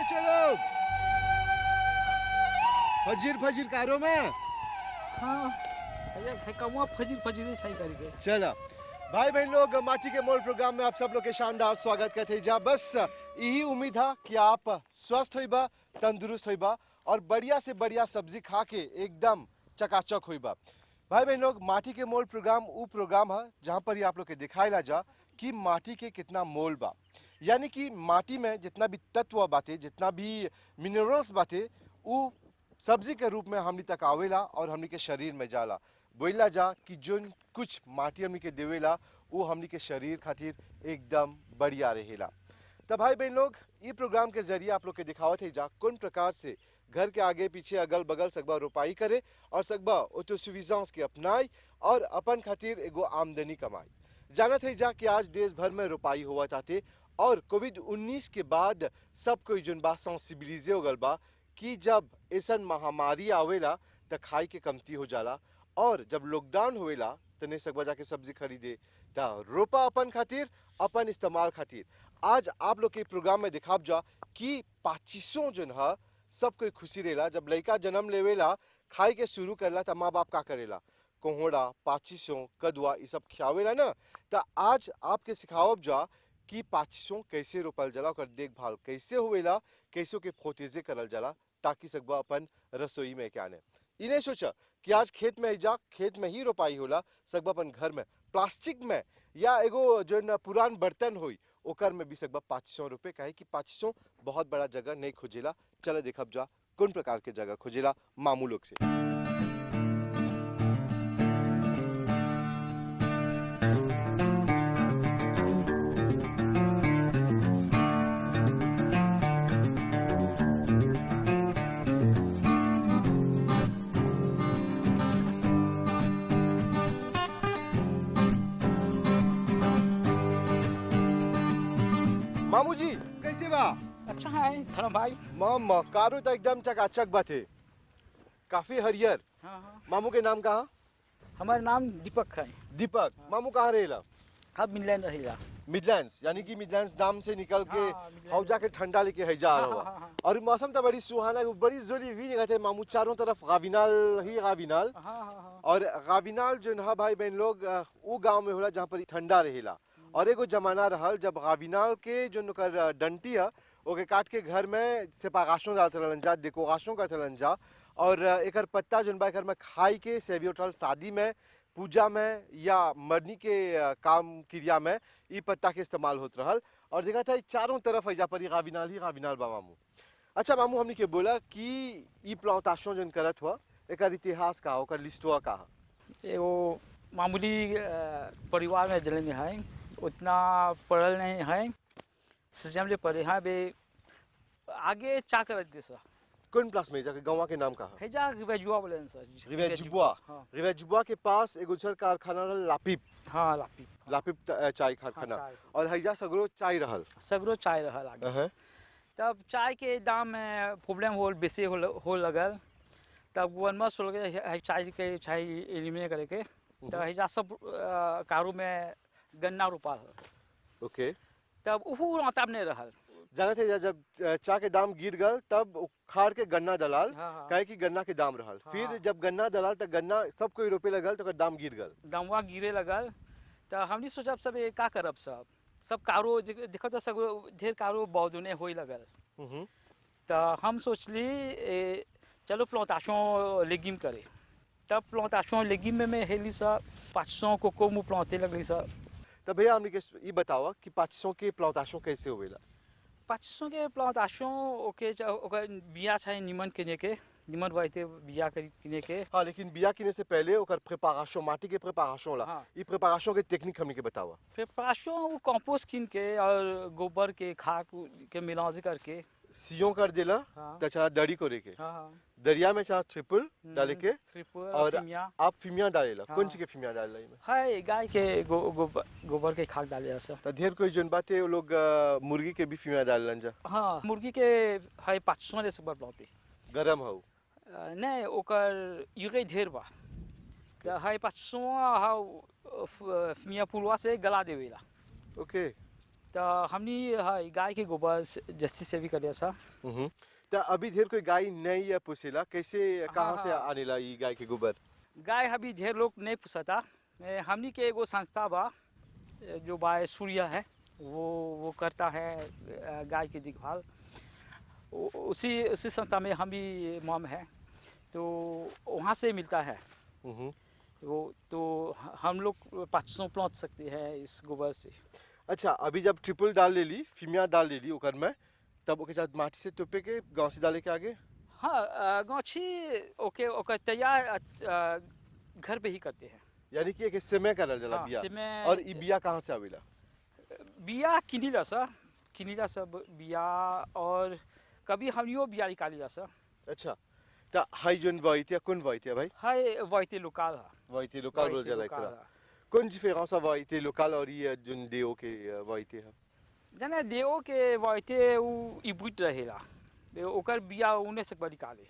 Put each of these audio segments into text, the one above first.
बच्चे लोग फजीर फजीर कारो में हाँ है कमुआ फजीर फजीर छाई करके चला भाई बहन लोग माटी के मोल प्रोग्राम में आप सब लोग के शानदार स्वागत करते जा। बस यही उम्मीद है कि आप स्वस्थ होइबा, तंदुरुस्त होइबा और बढ़िया से बढ़िया सब्जी खा के एकदम चकाचक होइबा। भाई बहन लोग माटी के मोल प्रोग्राम वो प्रोग्राम है जहाँ पर ही आप लोग के दिखाएला जा कि माटी के कितना मोल बा, यानी कि माटी में जितना भी तत्व बाते, जितना भी मिनरल्स बाते, वो सब्जी के रूप में हमनी तक आवेला और हमनी के शरीर में जाला। बोला जा कि जो कुछ माटी हमनी के देवेला वो हमनी के शरीर खातिर एकदम बढ़िया रहेला। तब भाई बहन लोग ये प्रोग्राम के जरिए आप लोग के दिखावत है जा कौन प्रकार से घर के आगे पीछे अगल बगल सकबा रोपाई करे और सकबा ऑटोसफिशिएंस के अपनाई और अपन खातिर एगो आमदनी कमाई। जानत है जा कि आज देश भर में रोपाई हुआ चाहते और कोविड-19 के बाद सब कोई जोन बा सेंसिबिलिजे हो गल बा कि जब ऐसा महामारी आवेला त खाई के कमती हो जाला और जब लॉकडाउन होवेला तने सकबा जाके सब्जी खरीदे ता रोपा अपन खातिर अपन इस्तेमाल खातिर। आज आप लोग के प्रोग्राम में दिखाब जा कि पाचिसों जोन है सब कोई खुशी रहेला। जब लड़का जन्म लेवेला खाई के शुरू करला त माँ बाप का करेला, कोहड़ा पाचिसों कदुआ ये सब खियावेला ना। त आज आपके सिखावब जा कि पाचिसों कैसे रोपल जाला, ओकर देखभाल कैसे होवेला, कैसे के फोतेजे करल जाला ताकि सकबा अपन रसोई में क्या ने। इन्हें सोचा कि आज खेत में जा, खेत में ही रोपाई होला, सकबा अपन घर में प्लास्टिक में या एगो जो न पुरान बर्तन होई ओकर में भी सकबा 500 रुपये, कहे कि 500 बहुत बड़ा जगह नहीं खोजेला। चलो देखब जा कौन प्रकार के जगह खोजेला मामू लोग से। मामू जी कैसे बा? अच्छा है धर्म भाई। मामा कारो तो एकदम चकाचक बाते, काफी हरियर। हाँ हाँ मामू के नाम कहा? हमारा नाम दीपक है। दीपक। मामू कहाँ रहेला? अब मिलन रहेगा मिडलैंड्स, यानी कि मिडलैंड्स नाम से निकल के हाँ, मिडलैंड। हौ जाके ठंडा लेके है जा रहा हाँ, हुआ। हाँ, हाँ। और मौसम तो बड़ी सुहाना, बड़ी जोली भी जगह थे मामू, चारों तरफ गाविनाल ही गाविनाल। हाँ हाँ हाँ और गाविनाल जो है भाई बहन लोग वो गांव में होला जहाँ पर ठंडा रहेला। और एगो जमाना रहल जब गाविनाल के जो नकर डंटी है ओके काट के घर में सेपागाशों डालते रहलन जा, डेकोरेशन करते रहलन जा। और एकर पत्ता जोन बा एकर में खाई के सेवी उठल शादी में, पूजा में या मरनी के काम क्रिया में ई पत्ता के इस्तेमाल होत रहल। और देखा था चारों तरफ है जा पर गाविनाल ही गाविनाल बा मामू। अच्छा मामू हमने के बोला कि ई प्लांटेशन जोन करत हुआ एकर इतिहास का, ओकर लिस्टवा का? एगो मामूली परिवार में जन्म है, उतना पढ़ल नहीं है, सिजम ले पढ़े हैं बे आगे चा कर दे सर। कौन प्लास में जाके गाँव के नाम का है? है जा रिवेजुआ बोले सर। रिवेजुआ। हाँ रिवेजुआ के पास एगो छर कारखाना रहल लापिप, हाँ लापी लापिप चाय कारखाना। हाँ, चाय। और हैजा सगरो चाय रहल। सगरो चाय रहल आगे। अहं। तब चाय के दाम में प्रॉब्लम होल, बेसी हो लगल। तब गवर्नमेंट सोल के चाय के चाय एलिमिनेट करे के तब हैजा सब कारू में गन्ना रोपा है। ओके। तब उहू राताब नहीं रहल। जाने थे जब चाय के दाम गिर गल तब उखाड़ के गन्ना दलाल, हाँ, हाँ। कहे कि गन्ना के दाम रहल। हाँ। फिर जब गन्ना दलाल तो गन्ना सब कोई रोपे लगल तो ओकर दाम गिर गल। दामवा गिरे लगल। तो हमनी सोचब सब ये का करब, सब कारो देखो तो सब ढेर कारो बौदुने होई लगल। हम्म। तो हम सोचली चलो प्लांटेशन लेगिम करे। तब प्लांटेशन लेगिम में हेली सब 500 कोको मु प्लांटे लगली सब। तब भैया हमने के ये बतावा कि 500 के प्लांटेशन कैसे होवेला? 500 के प्लांटेशन ओके ओकर बिया छै निमन के निमन रहते बिया किने के। हाँ, लेकिन बिया किने से पहले ओकर प्रिपरेशन, माटी के प्रिपरेशन ला, हाँ। ये प्रिपरेशन के टेक्निक हमने के बतावा। प्रिपरेशन वो कंपोस्ट किन के और गोबर के खाद के मिलाज करके सियों कर देला हाँ। तो चला दरी को रेके हाँ हाँ दरिया में चाह ट्रिपल डाले के ट्रिपल और फिमिया आप फिमिया डालेला। हाँ। कौन सी के फिमिया डालेला इमे? है गाय के गोबर के खाद डाले सर। तो ढेर कोई जोन बात है वो लोग मुर्गी के भी फिमिया डालेलन जा। हाँ मुर्गी के है 500 ले सब प्लांटे गरम हो नहीं ओकर युगे ढेर बा तो है 500 हाउ फिमिया पुलवा से गला देवेला। ओके। तो हमनी हाय गाय के गोबर जस्ती से भी करे सा। तो अभी ढेर कोई गाय नहीं है पुसेला, कैसे कहाँ से हाँ। आनेला ये गाय के गोबर? गाय अभी ढेर लोग नहीं पुसता। हमनी के एगो संस्था बा जो बाय सूर्य है, वो करता है गाय की देखभाल। उसी संस्था में हम भी मम है, तो वहाँ से मिलता है वो। तो हम लोग 500 प्लांट सकते हैं इस गोबर से। अच्छा, अभी जब ट्रिपल डाल ले ली, फीमिया डाल ले ली ओकर में, तब ओके साथ माटी से टोपे के गांव से डाले के आगे? हाँ, गाछी ओके ओकर तैयार घर पे ही करते हैं। यानी कि एक समय करल जाला हाँ, बिया। समय- और ई बिया कहाँ से आवेला? बिया किनीला सब बिया, और कभी हमियो बिया निकालीला सा। अच्छा, तो हाई जोन वाइटिया कौन वाइटिया भाई? हाय वाइते लोकल है। वाइटिया लोकल बोल जाला लोकल एकरा। है। कौन डिफरेंस है वाइटिया लोकल और ये जोन देओ के वाइटिया है? जाने देओ के वाइते उ इब्रिड रहेला, ओकर बिया उने से निकाले।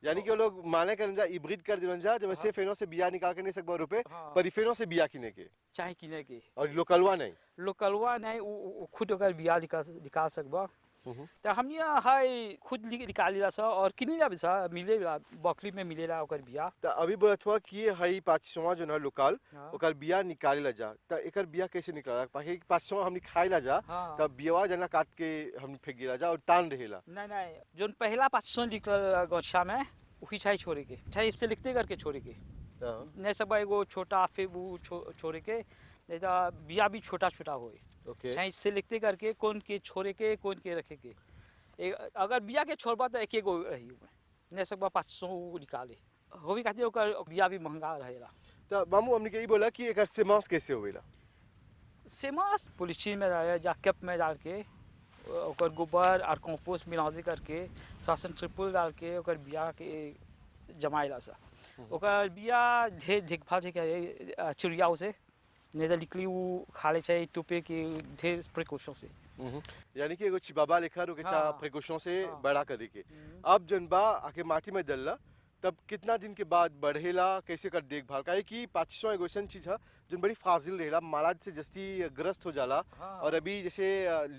यानी कि वो लोग माने करन जा इब्रिड कर दिलन जा, जब से फेनो से बिया निकाल के नहीं सकबो रुपए, हाँ। पर फेनो से बिया किने के। चाहे किने के और लोकलवा नहीं। लोकलवा नहीं, उ खुद ओकर बिया निकाल सकबा। तो हमनी हाय खुद निकालीला सा और किनीला भी सा, मिलेला बकरी में मिलेला ओकर बिया। तो अभी बोलत हुआ कि हाई 500 जो है लोकल, हाँ। ओकर बिया निकाले ला जा। तो एकर बिया कैसे निकाला? पाके 500 हमनी खाए ला जा, हाँ। तब बियावा जना काट के हमनी फेंक गिला जा और टान रहेला। नहीं, जोन पहला 500 निकल गच्छा में वही चाहे छोड़े के, चाहे इससे लिखते करके छोड़े के। नहीं सब एगो छोटा फिर वो छोड़े के, नहीं तो बिया भी छोटा छोटा होए। ओके। चाहे इससे लिखते करके कौन के छोड़े के कौन के रखे के। अगर बिया के छोड़बा तो एक एगो रही नहीं सकबा 500 निकाले हो भी खातिर ओकर बिया भी महंगा रहेला। तो मामू हमनी के ई बोला कि एकर सेमांस कैसे होवेला? सेमास पॉलीथीन में डाले या कैप में डाल के ओकर गोबर और कंपोस्ट मिलाजे करके शासन ट्रिपल डाल के ओकर बिया के जमाइला सा। ओकर बिया ढेर देखभाल से करे चिड़ियाओं से, नहीं तो निकली वो खा ले चाहिए टोपे के ढेर प्रिकॉशन से। यानी कि एगो चिबाबा लेखा रोके चा हाँ। प्रिकॉशन से हाँ। बड़ा करे के। अब जन बा आके माटी में डलला, तब कितना दिन के बाद बढ़ेला, कैसे कर देखभाल? काहे कि 500 एगो ऐसन चीज है जो बड़ी फाजिल रहेला, मालाद से जस्ती ग्रस्त हो जाला। हाँ। और अभी जैसे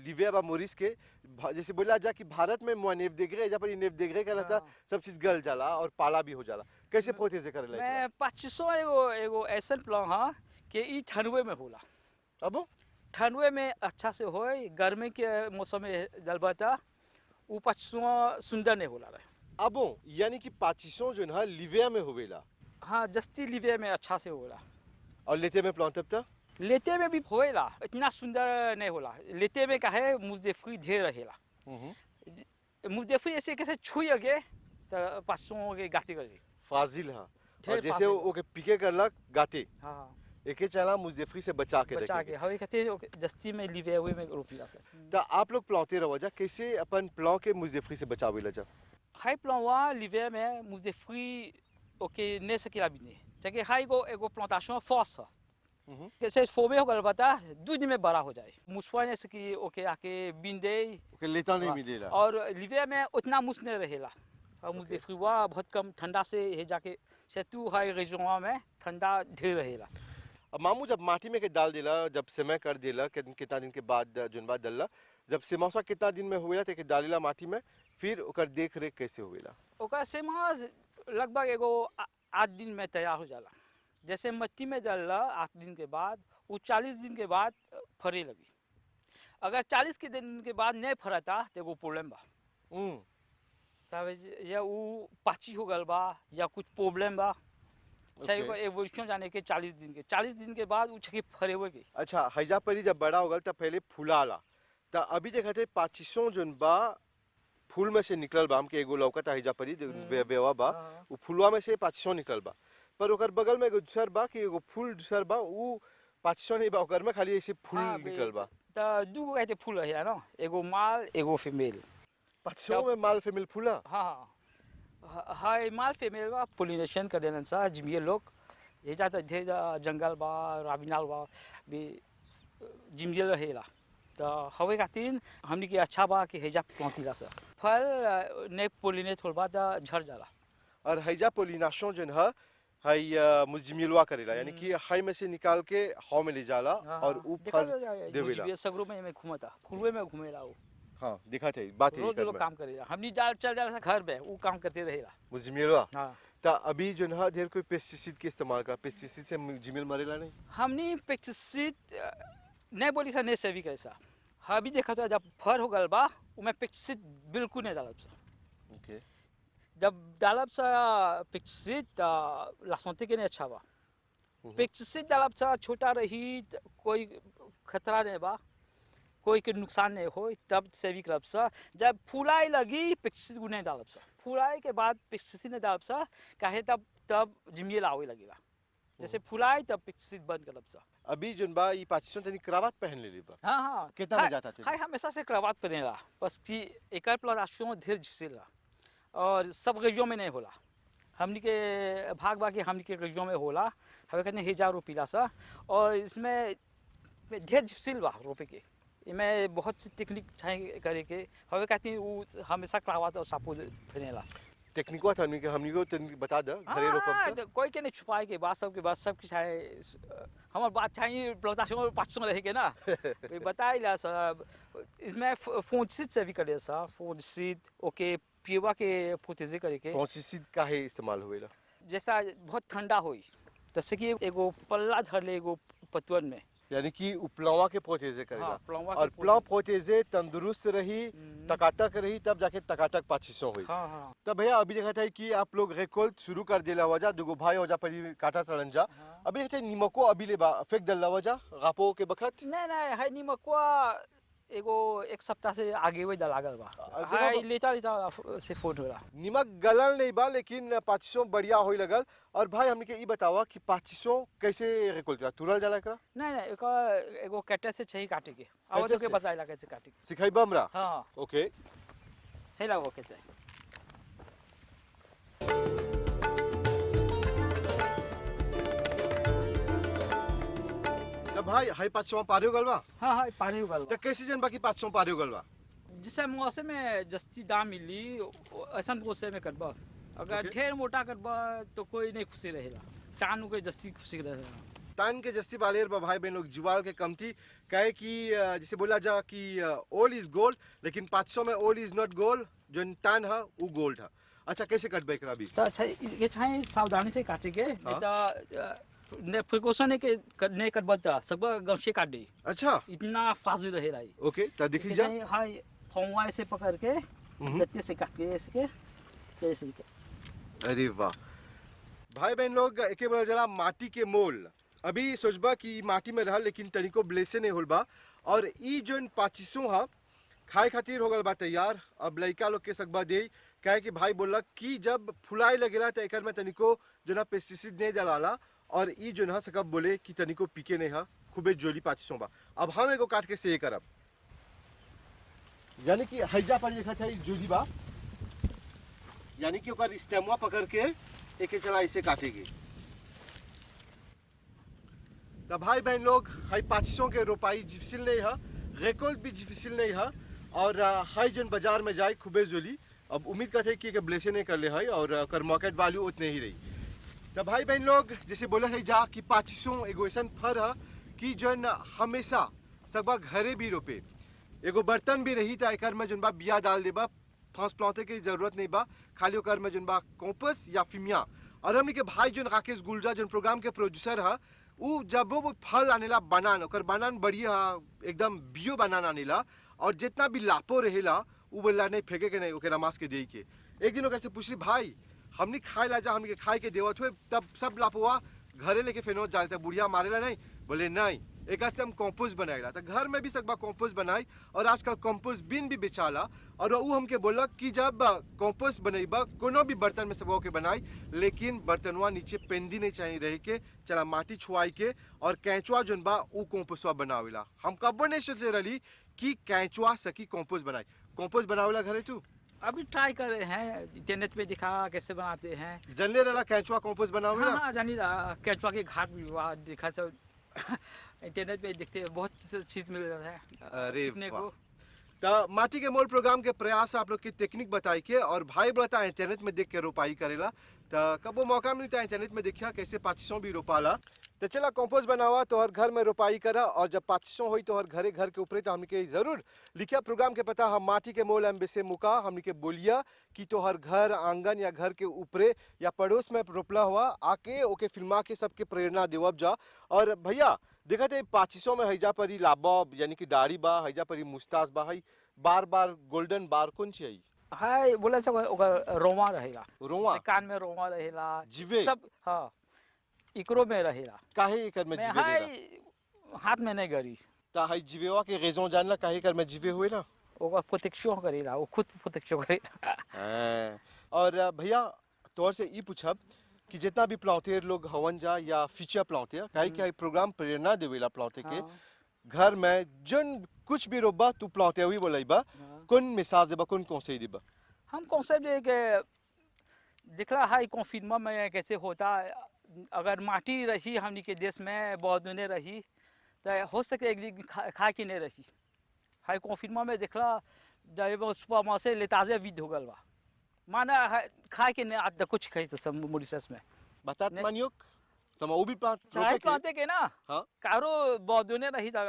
लिविया बा मोरिस के जैसे बोला जा कि भारत में मुआ नेव देख रहे, जब पर नेव देख रहे कहलाता हाँ। सब चीज गल जाला और पाला भी हो जाला। कैसे पोते से करेला? मैं 500 एगो ऐसन प्लान है कि ई ठंडवे में होला। अब ठंडवे में अच्छा से होए, गर्मी के मौसम में डलबता वो 500 सुंदर नहीं होला रहे। अबो यानी कि 500 जो है लिविया में होवेला हाँ, जस्ती लिवे में अच्छा से होला। और लेते में प्लांट तब लेते में भी होएला, इतना सुंदर नहीं होला। लेते में का है मुजफ्फरी ढेर रहेला। मुजफ्फरी ऐसे कैसे छुई अगे तो 500 के गाती कर दी। फाजिल हाँ। ढेर और जैसे फाजिल। ओके पिके करलक गाते हाँ, एके चला मुजफ्फरी से बचा के बचा के रखेंगे। हवे खातिर जस्ती में लिवे हुए में रोपीला से। तो आप लोग प्लांटे रहो जा, कैसे अपन प्लां के मुजफ्फरी से बचावे ला जा? हाई प्लांवा लिवे में मुजफ्फरी ओके ने सकेला भी नहीं। चाहे हाई एगो प्लांटेशन फॉस है। कैसे फोमे हो गल बता 2 दिन में बड़ा हो जाए। मुसवा ने सकी ओके आके बिंदे ओके लेता नहीं मिलेला। और लिवे में उतना मुस नहीं रहेला। और मुजफ्फरी बहुत कम ठंडा से है जाके सेतु हाई रिजोआ में ठंडा ढेर रहेला। अब मामू जब माटी में के डाल देला, जब समय कर देला, कितना दिन के बाद जोन बाद डलला, जब सेमासा कितना दिन में हुएला ते के डालेला माटी में, फिर ओकर देख रेख कैसे हुएला? ओकर सेमास लगभग एगो 8 दिन में तैयार हो जाला। जैसे मट्टी में डालला 8 दिन के बाद, वो 40 दिन के बाद फरे लगी। अगर 40 के दिन के बाद नहीं फरता तो एगो प्रॉब्लम बा। समझ या वो पाची हो गल बा या कुछ प्रॉब्लम बा। चाहे ओके। एवोल्यूशन जाने के 40 दिन के बाद वो छके फरे हुए के। अच्छा, हैजा परी जब बड़ा हो गल तब पहले फूलाला, तो अभी देखते 500 जोन बा फूल में से निकलल बा, हमके एगो लौकता हैजा परी वेवा बा, हाँ। वो फूलवा में से 500 निकल बा। पर ओकर बगल में एगो दूसर बा कि एगो फूल दूसर बा, वो 500 नहीं बा, ओकर में खाली ऐसे फूल निकल बा। तो 2 गो कहते फूल रहेला ना, एगो माल एगो फीमेल। 500 में माल फीमेल फूला? हाँ, हाई माल फीमेल बा पोलिनेशन कर देलन सा जिमिए लोग। ये जाता ढेर जंगल बा राबिनाल बा भी जिमिए रहेला। तो हवे खातिर हमनी के अच्छा बा कि हेजा प्लांटीला सा। फल ने पोलिनेट होल बा तो झड़ जाला। और हैजा पोलिनेशन जोन है हाई मुजिमिलवा करेला, यानी कि हाई में से निकाल के हाव में ले जाला और ऊपर देवेला। मुझे सगरों में मैं घूमता फुलवे में घूमेला वो हाँ दिखा थे बात है रोज लोग काम करेला, हमनी जाल चल जाला घर में वो काम करते रहेला। मुजिमिलवा हाँ ता अभी जो ना ढेर कोई पेस्टिसाइड के इस्तेमाल कर, पेस्टिसाइड से मुजिमिल मरेला नहीं। हमनी पेस्टिसाइड नहीं बोली सा नहीं सेवी करे सा, अभी देखा तो जब फर हो गल बा उसमें पेस्टिसाइड बिल्कुल नहीं डालब सा। ओके जब डालब सा पेस्टिसाइड लासोंते के नहीं अच्छा बा, पेस्टिसाइड डालब सा छोटा रही कोई खतरा नहीं बा, कोई के नुकसान नहीं हो, तब सेवी करब सा। जब फुलाई लगी पेस्टिसाइड नहीं डालब सा, फुलाई के बाद पेस्टिसाइड नहीं डालब सा काहे तब जिमियल आवे लगेगा। जैसे फुलाई तब पेस्टिसाइड बंद करब सा। अभी जोन बा ये पाचिसों तनी क्रावत पहन ले ली बा। हाँ हाँ कितना में जाता थे? हाय हमेशा से क्रावत पहनेला, बस कि एकर प्लास्टिकों ढेर झुसेला और सब गजियों में नहीं होला। हमनी के भाग बाकी हमनी के गजियों में होला, हमें कहते हैं 1000 रुपया सा, और इसमें ढेर झुसिल बा रोपे के, इमें बहुत सी टेक्निक चाहिए करे के, हमें कहते हैं वो हमेशा क्रावत और सापो पहनेला। टेक्निक हुआ था हमनी को तनी बता दे घरे रोकब से। कोई के नहीं छुपाए के बात सब की चाहे हमार बात चाहिए प्लास्टिकों 500 रहे के ना बताइला सब। इसमें फोनसीड से भी करे सा, फोनसीड ओके पीवा के फोतेजे करे के। फोनसीड काहे इस्तेमाल होएला? जैसा बहुत ठंडा होई जैसे कि एगो पल्ला धर ले एगो पतवन में, यानी कि उपलवा के पोतेजे करेला। हाँ, प्लवा के और प्लव पोतेजे तंदुरुस्त रही, टकाटक रही, तब जाके टकाटक पाचिसों हुई। हाँ हाँ तब भैया अभी देखा था कि आप लोग रेकोल्ट शुरू कर देला वजह दुगो भाई वजह पर काटा तड़ंजा। अभी देखते निमको अभी ले बा फेंक दल वजह गापो के बखत। नहीं है निमकवा एगो एक सप्ताह से आगे वही लागल बा, हाय लेता से फोन होला। निमक गलल नहीं बा लेकिन पाचिसों बढ़िया होई लगल। और भाई हमने के ई बतावा कि पाचिसों कैसे रेकोल्ट करा, तुरल जाला एकरा? नहीं एगो कटर से चाहिए काटे के, अब तो के बताइला कैसे काटे के। सिखाइबा हमरा? हाँ ओके है लागो कैसे। तब भाई हाई पाचिसों पारियो गलवा हाँ हाँ पानी उगल त कैसे जन बाकी पाचिसों पारियो गलवा? जिससे मौसम में जस्ती दाम मिली ऐसा मौसम में करबा, अगर ढेर मोटा करबा तो कोई नहीं खुशी रहेला, टान के जस्ती खुशी रहेला। तान के जस्ती वाले भाई बहन लोग जुवाल के कम थी कहे कि जिसे बोला जा कि ओल इज गोल्ड, लेकिन 500 में ओल इज नॉट गोल्ड, जो तान है वो गोल्ड है। अच्छा कैसे कट बैक अभी? तो अच्छा ये चाहिए सावधानी से काटे के, ने प्रिकॉशन के नहीं करबा त सब गमछे काट दे। अच्छा इतना फास्ट रहेला ये। ओके त दिखी जा हाय फौवा से पकड़ के गत्ते से काट के ऐसे के। अरे वाह भाई बहन लोग एके बोला जरा माटी के मोल अभी सोचबा कि माटी में रहा लेकिन तनिको ब्लेसे नहीं होल बा। और ई जोन पाचिसों हा खाए खातिर हो गल बा तैयार। अब लड़का लोग के सकबा दे कहे कि भाई बोला कि जब फुलाई लगेला तो एकर में तनिको जो ना पेस्टिसाइड नहीं डालाला, और ई जो ना सकब बोले कि तनिको पीके नहीं हा खूबे जोली पाचिसों बा। अब हम एगो काट के से करब, यानी कि हैजा पर देखा था जोली बा, यानी कि ओकर स्टेमवा पकड़ के एक चला इसे काटेगी। तब भाई बहन लोग हाई पाचिसों के रोपाई जिफिसिल नहीं है, रेकोल्ट भी जिफिसिल नहीं है, और हाई जन बाजार में जाए खूबे जोली। अब उम्मीद करते कि ब्लेसे नहीं कर ले है और कर मार्केट वैल्यू उतने ही रही। तब भाई बहन लोग जैसे बोला है जा कि पाचिसों एगो ऐसा फर है कि जन हमेशा सबा घरे भी रोपे, एगो बर्तन भी रही था एकर में जन बा बिया डाल देबा, ट्रांसप्लांटे की जरूरत नहीं बा, खाली ओकर में जन बा कॉम्पस या फिमिया। और हमने के भाई जन राकेश गुलजा जन प्रोग्राम के प्रोड्यूसर है, वो जब वो फल आनेला बनान ओकर बनान बढ़िया एकदम बियो बनान आनेला, और जितना भी लापो रहेला वो बोला नहीं फेंके के नहीं ओके रमास के दे के। एक दिन ओकर से पूछली भाई हमने खाए ला जा, हमने खाए के देवत हुए, तब सब लापोवा घरे लेके फेनोत जाते बुढ़िया मारेला नहीं, बोले नहीं एक से हम कंपोस्ट बनाएला। तो घर में भी सकबा कंपोस्ट बनाई, और आजकल कंपोस्ट बिन भी बेचाला। और वो हमके बोला कि जब कंपोस्ट बनेबा कोनो भी बर्तन में सब के बनाई, लेकिन बर्तनवा नीचे पेंदी नहीं चाहिए रह के, चला माटी छुआई के और कैंचुआ जोन बा वो कंपोस्टवा बनावेला। हम कबो नहीं सोचले रही कि कैंचुआ सकी कंपोस्ट बनाई। कंपोस्ट बनावेला घरे तू? अभी ट्राई कर रहे हैं, इंटरनेट पे दिखा कैसे बनाते हैं। जनले रहा कैंचुआ कंपोस्ट बनावेला? हाँ जानी कैंचुआ के घाट भी दिखा सब इंटरनेट पे देखते हैं, बहुत चीज मिल रहा है अरे सीखने को। तो माटी के मोल प्रोग्राम के प्रयास आप लोग की टेक्निक बताई के और भाई बता इंटरनेट में देख के रोपाई करेला तो कब वो मौका मिलता इंटरनेट में देखिया कैसे पाचिसों भी रोपाला तो चला कंपोस्ट बनावा तो हर घर में रोपाई करा और जब पाचिसों हुई तो हर घरे घर के ऊपर तो हमके जरूर लिखिया प्रोग्राम के पता हम माटी के मोल एम्बेसे मुका हमने के बोलिया कि तो हर घर आंगन या घर के ऊपरे या पड़ोस में रोपला हुआ आके ओके फिल्मा के सबके प्रेरणा देवब जा। और भैया देखा थे पाचिसों में हैजा परी लाबब यानी कि दाढ़ी बा हैजा परी मुस्ताज बा है बार बार गोल्डन बार कौन ची आई हाय बोले से रोमा रहेला रोवा कान में रोमा रहेला जीवे सब हाँ इकरो में रहेला काहे एकर में मैं जीवे हाय देला हाथ में नहीं गरी ता है जीवेवा के रेजों जानला काहे एकर में जीवे हुए ना ओकर प्रोटेक्शन करेला वो खुद प्रोटेक्शन करेला हाँ। और भैया तौर से ई पूछब कि जितना भी प्लौतेर लोग हवन जा या फ्यूचर प्लौतेर काहे कि प्रोग्राम प्रेरणा देवेला प्लौते के घर में जन कुछ भी रोबा तू प्लौते हुई बोलैबा कौन मिसाज देबा कौन कौनसे देबा हम कॉन्सेप्ट है कि दिखला हाई कॉन्फिनमा में कैसे होता अगर माटी रही हमनी के देश में बहुत दुने रही तो हो सके एक दिन खा के नहीं रही हाई कॉन्फिनमा में दिखला जब सुबह माँ से लेताजे विद हो गल बा माना खा के नहीं आज कुछ खाई तो सब मॉरिशस में बतात मानियोक समा वो भी प्लांट चाहे प्लांटे के ना हाँ कारो बहुत दुने रही था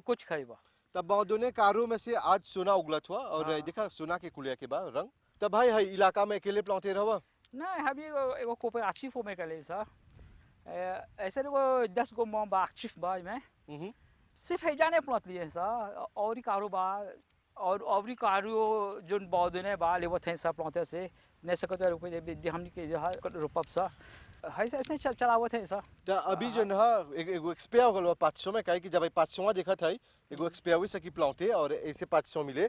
कुछ खाई बा तब बहुदोने कारों में से आज सोना उगलत हुआ और हाँ। देखा सोना के कुलिया के बाद रंग तब भाई है इलाका में अकेले प्लौते रहा नहीं अभी एगो कोऑपरेटिव में करे सर ऐसे एगो 10 गो बा एक्टिव बा में सिर्फ है जाने प्लॉट लिए सर और ही कारोबार और भी कारो जो बहुत ने बा लेवो थे सब प्लॉटे से नहीं सकते रुपये हमने के रोपब सा ऐसे ऐसे चलावत है सर तो अभी जो ना एगो एक्सपायर हो गया 500 में काहे कि जब 500 देखा था एगो एक्सपायर हुई सकी प्लौते और ऐसे 500 मिले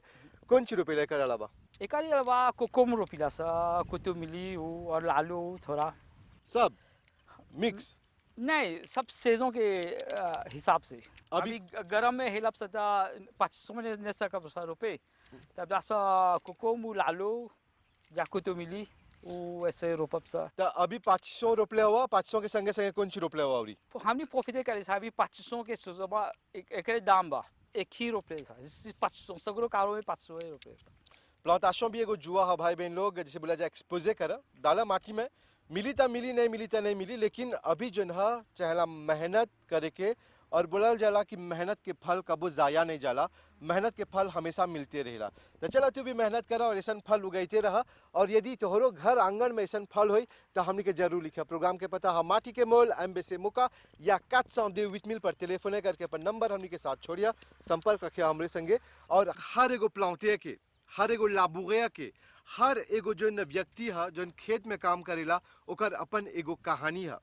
कौन ची रुपये लेकर अलावा एक बा कोकोम रोपिला सा कुतु मिली और लालू थोड़ा सब मिक्स नहीं सब सेजों के हिसाब से अभी गरम में हेलब सता 500 में ने सकब सा रुपए तब जासा कोकोम लालू जाको तो मिली वो ऐसे रोपब सा तो अभी 500 रोपले हुआ 500 के संगे संगे कौन ची रोपले हुआ अभी हमने प्रॉफिट करे सा अभी 500 के सुजबा एक दाम बा एक ही रोपले सा 500 सगरो कारो में 500 रोपले सा प्लांटेशन भी एगो जुआ है भाई बहन लोग जैसे बोला जाए एक्सपोजे कर डाला माटी में मिली ता मिली नहीं मिली ता नहीं मिली लेकिन अभी जो है चाहेला मेहनत करे के और बोलल जाला कि मेहनत के फल कबो जाया नहीं जाला मेहनत के फल हमेशा मिलते रहेला तो चला तू भी मेहनत करा और ऐसा फल उगाते रहा और यदि तोहरो घर आंगन में ऐसा फल होई तो हमने के जरूर लिखा प्रोग्राम के पता हम माटी के मोल एम्बेसे मुका या 402 विट मिल पर टेलीफोन करके अपन नंबर हमने के साथ छोड़िया संपर्क रखिया हमरे संगे और हर एगो प्लांटे के हर एगो लाबुगया के हर एगो जोन व्यक्ति है जोन खेत में काम करेला ओकर अपन एगो कहानी है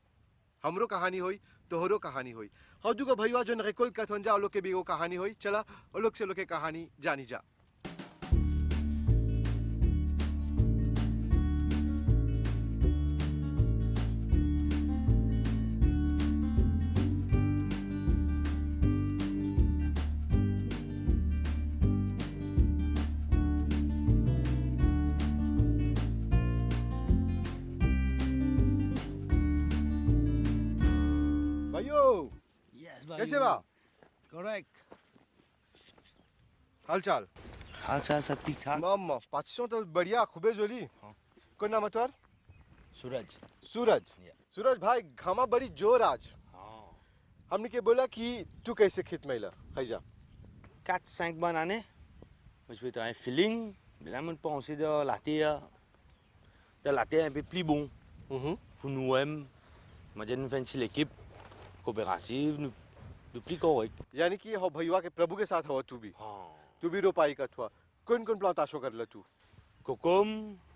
हमरो कहानी होई तोहरो कहानी होई और दुगो भैया जोन रेकोल कथन जा लोग के भी एगो कहानी होई चला ओ लोग से लोग के कहानी जानी जा Yes, भाई कैसे बा करेक्ट हालचाल हाल चाल सब ठीक ठाक मम्मा 500 तो बढ़िया खूबे जोली हाँ। कौन नाम है तोर सूरज सूरज Yeah. सूरज भाई घामा बड़ी जोर आज हाँ हमने के बोला कि तू कैसे खेत में ला हैजा 4-5 बनाने je vais travailler feeling là mon pensée de la terre un peu plus bon pour nous-mêmes moi j'ai une l'équipe coopérative nous plus correct यानी कि हो भैया के प्रभु के साथ हो तू भी हाँ तू भी रोपाई का थुआ कौन कौन प्लांटाशो कर ला तू कोकोम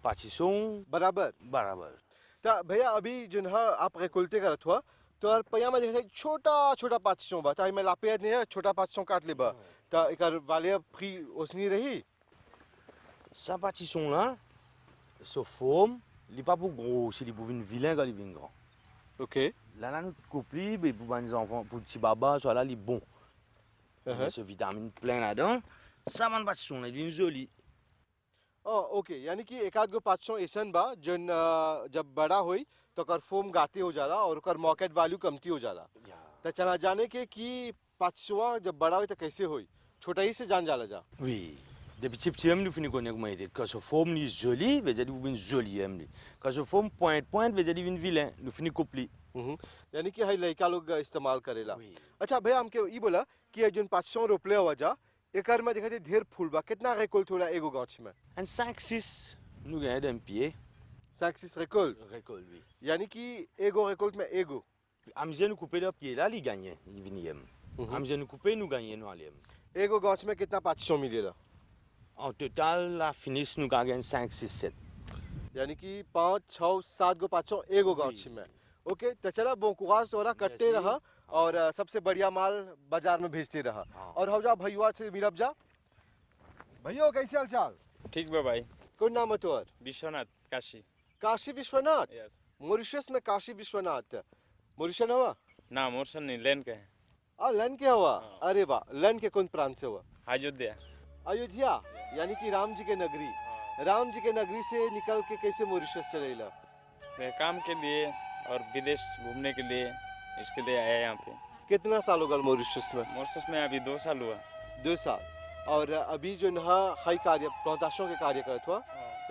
पाचिसों बराबर बराबर ता भैया अभी जो है आप रेकुलते करत हुआ तो यार पैया में देखा छोटा छोटा 500 बा ताई मैं लापे नहीं है छोटा 500 काट ले बा ता एकर वाले फ्री ओसनी रही ça patisson là se forme il est pas pour gros c'est pour une vilain quand il vient grand okay là là nous coupli mais pour les enfants pour petit baba soit là il est bon il y a ce vitamine plein là-dedans ça man patisson là il est joli ओके यानी कि एक आध गो 500 ऐसन बा जन जब बड़ा होई तो कर फोम गाते हो जाला और कर मार्केट वैल्यू कमती हो जाला तो चला जाने के कि 500 जब बड़ा होई तो कैसे होई छोटा ही से जान जाला जा oui Depuis petit petit, nous finissons connaître comment était. Quand ce forme ni joli, veut dire vous joli amli. Quand ce forme point veut dire vous vilain. Nous finissons coupli. यानी कि हई लड़का लोग इस्तेमाल करेला। Oui. अच्छा भैया हमके ई बोला कि ये जोन 500 रोपले हुआ जा एकर में देखते ढेर फूल बा कितना रेकोल्ट होला एगो गाछ में En 5-6, nous gagnons d'un pied. 5-6 रेकोल्ट Récolte, oui. यानी कि एगो रेकोल्ट में एगो Amusez nous couper le pied là, il gagne. Il vient. Amusez nous couper, nous gagnons, nous allons. एगो गाछ में कितना 500 मिलेला En total, la finish, nous gagnons 5, 6, 7. यानी कि 5 6 7 गो 500 एगो गाछ में ओके तो चला bon courage तोरा कटते रहा और सबसे बढ़िया माल बाजार में भेजते रहा और हो जा भैया से मिलब जा भैया कैसे हाल चाल ठीक बा भाई कौन नाम है तोर विश्वनाथ काशी काशी विश्वनाथ यस मॉरिशस में काशी विश्वनाथ मॉरिशन हुआ ना मोरसन नहीं लेन के है लन के हुआ अरे वाह लन के कौन प्रांत से हुआ अयोध्या अयोध्या यानी कि राम जी के नगरी राम जी के नगरी से निकल के कैसे मॉरिशस चले ला काम के लिए और विदेश घूमने के लिए इसके लिए आया यहाँ पे कितना साल होगा मॉरिशस में मॉरिशस में अभी 2 साल हुआ 2 साल और अभी जो नहा हाई कार्य प्लांटेशन के कार्य करत हुआ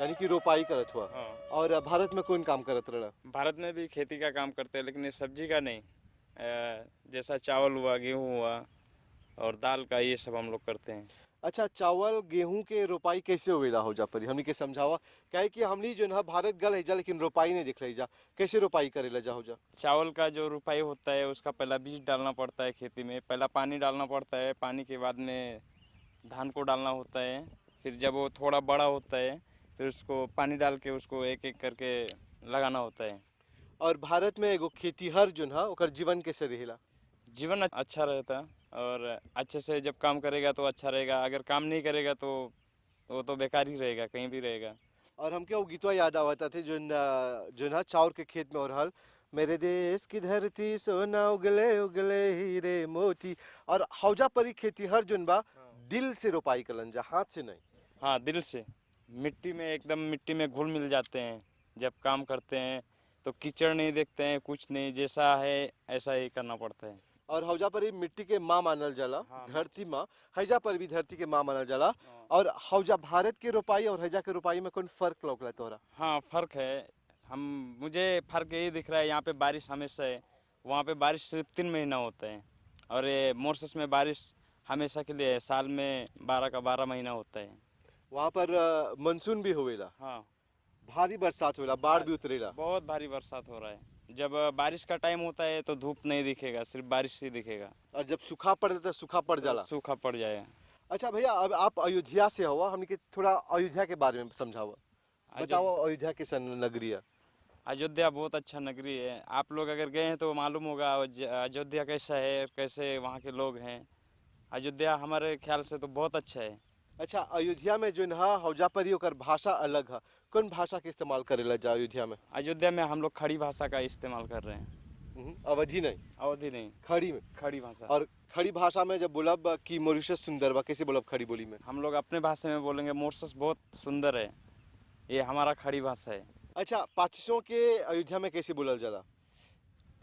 यानी कि रोपाई करत हुआ हाँ। और भारत में कौन काम करत रहा भारत में भी खेती का काम करते हैं लेकिन ये सब्जी का नहीं जैसा चावल हुआ गेहूँ हुआ और दाल का ये सब हम लोग करते हैं अच्छा चावल गेहूं के रोपाई कैसे होवेला हो जा परी हमनी के समझावा काहे कि हमनी जो ना भारत गल है जा लेकिन रोपाई नहीं दिख रही जा कैसे रोपाई करेला जा हो जा चावल का जो रुपाई होता है उसका पहला बीज डालना पड़ता है खेती में पहला पानी डालना पड़ता है पानी के बाद में धान को डालना होता है फिर जब वो थोड़ा बड़ा होता है फिर उसको पानी डाल के उसको एक एक करके लगाना होता है और भारत में एगो खेतीहर जो ना ओकर जीवन कैसे रहेला जीवन अच्छा रहता और अच्छे से जब काम करेगा तो अच्छा रहेगा अगर काम नहीं करेगा तो वो तो बेकार ही रहेगा कहीं भी रहेगा और हमके वो गीतवा याद आवता थे जो ना चावल के खेत में और हल मेरे देश की धरती सोना उगले उगले हीरे मोती और हौजा परी खेतीहर जोन बा दिल से रोपाई कलन जा हाथ से नहीं हाँ दिल से मिट्टी में एकदम मिट्टी में घुल मिल जाते हैं जब काम करते हैं तो कीचड़ नहीं देखते हैं कुछ नहीं जैसा है ऐसा ही करना पड़ता है और हौजा पर ही मिट्टी के माँ मानल जाला हाँ। धरती माँ हैजा पर भी धरती के माँ मानल जाला और हौजा भारत के रोपाई और हैजा के रोपाई में कौन फर्क लौकला तोरा हाँ फ़र्क है मुझे फ़र्क यही दिख रहा है यहाँ पे बारिश हमेशा है वहाँ पे बारिश सिर्फ 3 महीना होता है और ये मॉरिशस में बारिश हमेशा के लिए है साल में 12 का 12 महीना होता है वहाँ पर मानसून भी होवेला हाँ भारी बरसात होला बाढ़ भी उतरेला बहुत भारी बरसात हो रहा है जब बारिश का टाइम होता है तो धूप नहीं दिखेगा सिर्फ बारिश ही दिखेगा और जब सूखा पड़ता तो सूखा पड़ जाला सूखा पड़ जाएगा अच्छा भैया अब आप अयोध्या से हुआ हमने के थोड़ा अयोध्या के बारे में समझावा बताओ अयोध्या के नगरी है अयोध्या बहुत अच्छा नगरी है आप लोग अगर गए हैं तो मालूम होगा अयोध्या कैसा है कैसे वहाँ के लोग हैं अयोध्या हमारे ख्याल से तो बहुत अच्छा है अच्छा अयोध्या में जो ना हौजा परी ओकर भाषा अलग है कौन भाषा के इस्तेमाल करेला जा अयोध्या में अयोध्या में हम लोग खड़ी भाषा का इस्तेमाल कर रहे हैं अवधि नहीं अवधि नहीं खड़ी में खड़ी भाषा और खड़ी भाषा में जब बोलब कि मॉरिशस सुंदर बा कैसे बोलब खड़ी बोली में हम लोग अपने भाषा में बोलेंगे मॉरिशस बहुत सुंदर है ये हमारा खड़ी भाषा है अच्छा 500 के अयोध्या में कैसे बोलल जाला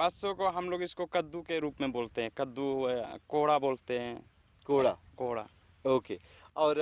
500 को हम लोग इसको कद्दू के रूप में बोलते हैं कद्दू कोड़ा बोलते हैं कोड़ा कोड़ा ओके और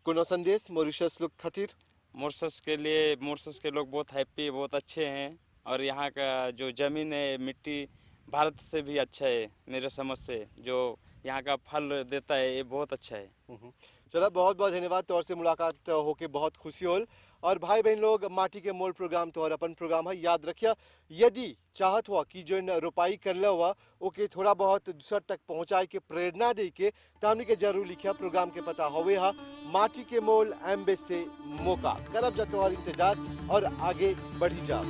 कोनो संदेश मॉरिशस लोग खातिर मॉरिशस के लिए मॉरिशस के लोग बहुत हैप्पी बहुत अच्छे हैं और यहाँ का जो ज़मीन है मिट्टी भारत से भी अच्छा है मेरे समझ से जो यहाँ का फल देता है ये बहुत अच्छा है चलो बहुत बहुत धन्यवाद तौर से मुलाकात होके बहुत खुशी होल और भाई बहन लोग माटी के मोल प्रोग्राम तो और अपन प्रोग्राम है याद रखिए यदि चाहत हुआ कि जो रोपाई कर हुआ ओके थोड़ा बहुत दूसर तक पहुँचाए के प्रेरणा दे के तो हमने के जरूर लिखिया प्रोग्राम के पता होवे हा माटी के मोल एम्बे से मौका करब जा तोहर इंतजार और आगे बढ़ी जा